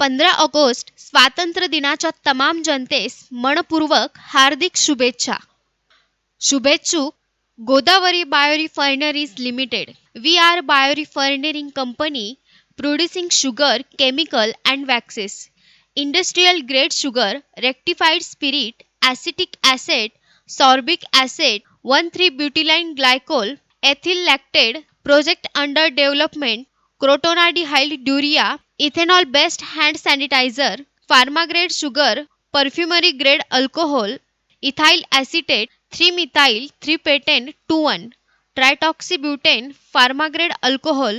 15 August स्वातंत्र्य दिनाच्या तमाम जनतेस मनपूर्वक हार्दिक शुभेच्छा. शुभेच्छुक Godavari biorefineries limited. We are biorefining company producing sugar, chemical and waxes, industrial grade sugar, rectified spirit, acetic acid, sorbic acid, 1,3-butylene glycol, ethyl lactate, project under development, crotonadihyl urea, ethanol based hand sanitizer, pharma grade sugar, perfumery grade alcohol, ethyl acetate, 3-methyl 3-pentate 2,1, tritoxybutane, pharma grade alcohol,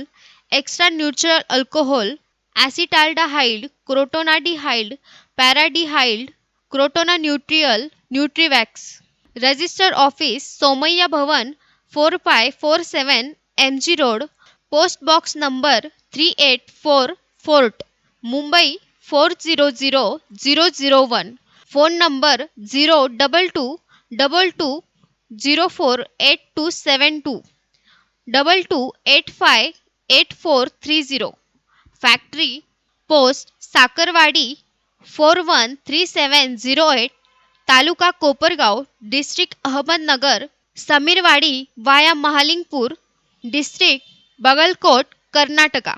extra neutral alcohol, acetaldehyde, crotonadihyde, paradehyde, crotonanutriol, Nutrivax. Register office Somaiya Bhavan 4547 MG Road, post box number 384 Fort, Mumbai 400001. Phone number 02222048272 22858430. Factory Post Sakarwadi 413708, taluka Kopargaon, district Ahmednagar, समीरवाडी वाया Mahalingpur, district Bagalkot, Karnataka.